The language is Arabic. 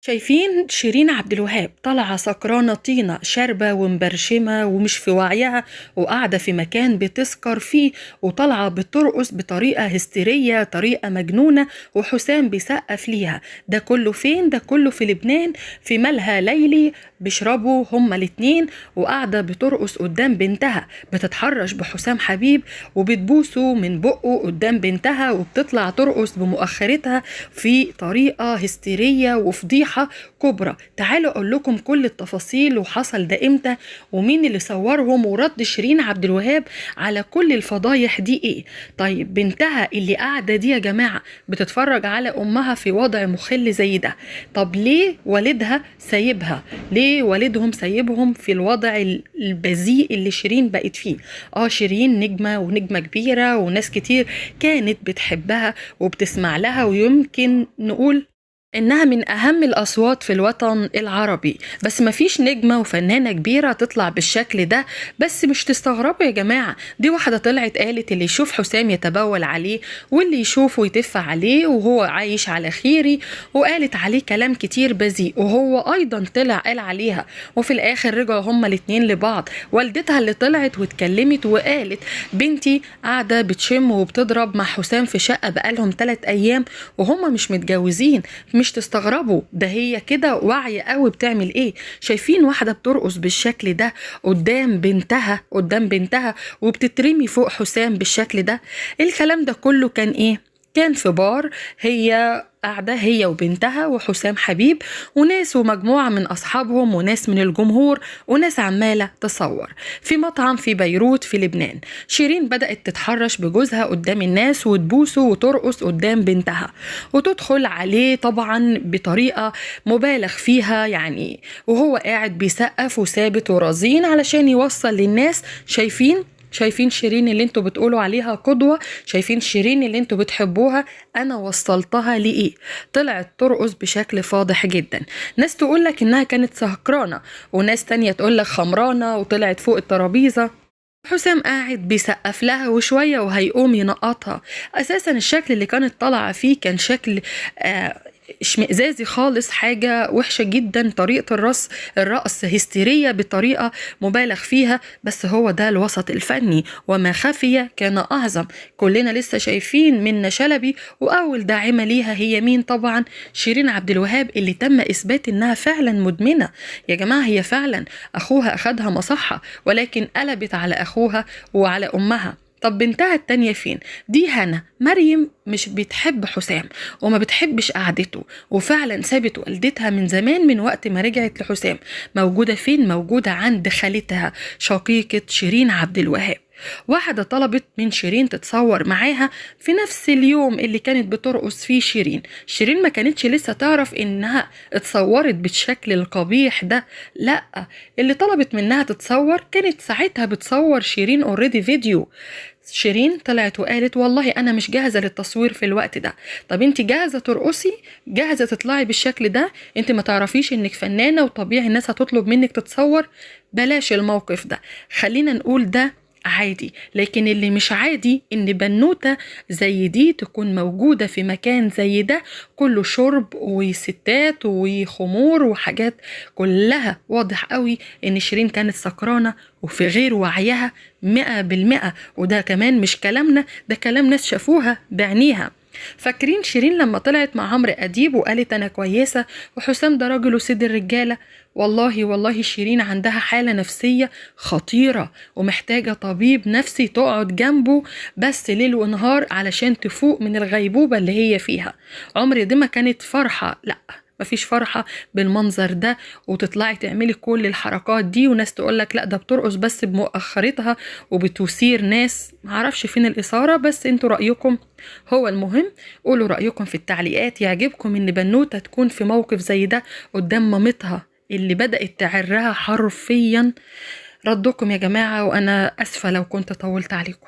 شايفين شيرين عبد الوهاب طالعة سكرانة طينة شاربة ومبرشمة ومش في وعيها، وقاعدة في مكان بتسكر فيه، وطالعة بترقص بطريقة هستيرية، طريقة مجنونة، وحسام بيسقف ليها. ده كله فين؟ ده كله في لبنان، في مالها ليلي بيشربوا هما الاتنين، وقاعدة بترقص قدام بنتها، بتتحرش بحسام حبيب وبتبوسه من بقه قدام بنتها، وبتطلع ترقص بمؤخرتها في طريقة هستيرية وفضيحة كبرى. تعالوا اقول لكم كل التفاصيل، وحصل ده امتى، ومين اللي صورهم، ورد شيرين عبد الوهاب على كل الفضايح دي ايه. طيب بنتها اللي قاعده دي يا جماعه بتتفرج على امها في وضع مخل زي ده، طب ليه والدها سايبها؟ ليه والدهم سايبهم في الوضع البذيء اللي شيرين بقت فيه؟ شيرين نجمه ونجمه كبيره، وناس كتير كانت بتحبها وبتسمع لها، ويمكن نقول إنها من أهم الأصوات في الوطن العربي، بس مفيش نجمة وفنانة كبيرة تطلع بالشكل ده. بس مش تستغربوا يا جماعة، دي واحدة طلعت قالت اللي يشوف حسام يتبول عليه، واللي يشوفه يتف عليه وهو عايش على خيري، وقالت عليه كلام كتير بذيء، وهو أيضا طلع قال عليها، وفي الآخر رجعوا هما الاتنين لبعض. والدتها اللي طلعت واتكلمت وقالت بنتي قاعدة بتشم وبتضرب مع حسام في شقة بقالهم 3 أيام وهما مش متجوزين. مش تستغربوا، ده هي كده واعية قوي بتعمل ايه. شايفين واحدة بترقص بالشكل ده قدام بنتها وبتترمي فوق حسام بالشكل ده. الكلام ده كله كان ايه؟ كان في بار، هي قاعدة هي وبنتها وحسام حبيب وناس ومجموعة من أصحابهم وناس من الجمهور وناس عمالة تصور في مطعم في بيروت في لبنان. شيرين بدأت تتحرش بجوزها قدام الناس وتبوسه وترقص قدام بنتها، وتدخل عليه طبعا بطريقة مبالغ فيها يعني، وهو قاعد بيسقف وثابت ورزين علشان يوصل للناس. شايفين شيرين اللي انتوا بتقولوا عليها قدوة؟ شايفين شيرين اللي انتوا بتحبوها؟ انا وصلتها لإيه؟ طلعت ترقص بشكل فاضح جدا. ناس تقولك انها كانت سهكرانة، وناس تانية تقولك خمرانة وطلعت فوق الترابيزة. حسام قاعد بيسقف لها وشوية وهيقوم ينقطها. أساسا الشكل اللي كانت طالعة فيه كان شكل اشمئزازي خالص، حاجة وحشة جدا. طريقة الرقص هستيرية بطريقة مبالغ فيها، بس هو ده الوسط الفني، وما خفي كان أعظم. كلنا لسه شايفين منة شلبي، وأول داعمة ليها هي مين؟ طبعا شيرين عبد الوهاب، اللي تم إثبات إنها فعلا مدمنة. يا جماعة هي فعلا أخوها أخدها مصحة، ولكن قلبت على أخوها وعلى أمها. طب بنتها التانية فين؟ دي هنا مريم مش بتحب حسام وما بتحبش قعدته، وفعلا سابت والدتها من زمان من وقت ما رجعت لحسام. موجودة فين؟ موجودة عند خالتها شقيقة شيرين عبد الوهاب. واحدة طلبت من شيرين تتصور معاها في نفس اليوم اللي كانت بترقص فيه شيرين ما كانتش لسه تعرف انها اتصورت بالشكل القبيح ده. لا، اللي طلبت منها تتصور كانت ساعتها بتصور شيرين اوريدي فيديو. شيرين طلعت وقالت والله انا مش جاهزة للتصوير في الوقت ده. طب انت جاهزة ترقصي؟ جاهزة تطلعي بالشكل ده؟ انت ما تعرفيش انك فنانة وطبيعي الناس هتطلب منك تتصور؟ بلاش الموقف ده، خلينا نقول ده عادي. لكن اللي مش عادي ان بنوتة زي دي تكون موجودة في مكان زي ده كله شرب وستات وخمور وحاجات، كلها واضح قوي ان شيرين كانت سكرانة وفي غير وعيها 100%. وده كمان مش كلامنا، ده كلام ناس شافوها بعينيها. فاكرين شيرين لما طلعت مع عمرو أديب وقالت أنا كويسة وحسام ده راجل وسيد الرجالة؟ والله شيرين عندها حالة نفسية خطيرة، ومحتاجة طبيب نفسي تقعد جنبه بس ليل ونهار علشان تفوق من الغيبوبة اللي هي فيها. عمرو دي ما كانت فرحة، لأ مفيش فرحة بالمنظر ده، وتطلعي تعملي كل الحركات دي وناس تقولك لا ده بترقص بس بمؤخرتها وبتثير ناس. معرفش فين الإثارة، بس انتوا رأيكم هو المهم. قولوا رأيكم في التعليقات. يعجبكم ان بنوتة تكون في موقف زي ده قدام مامتها اللي بدأت تعرها حرفيا؟ ردكم يا جماعة، وأنا أسفة لو كنت طولت عليكم.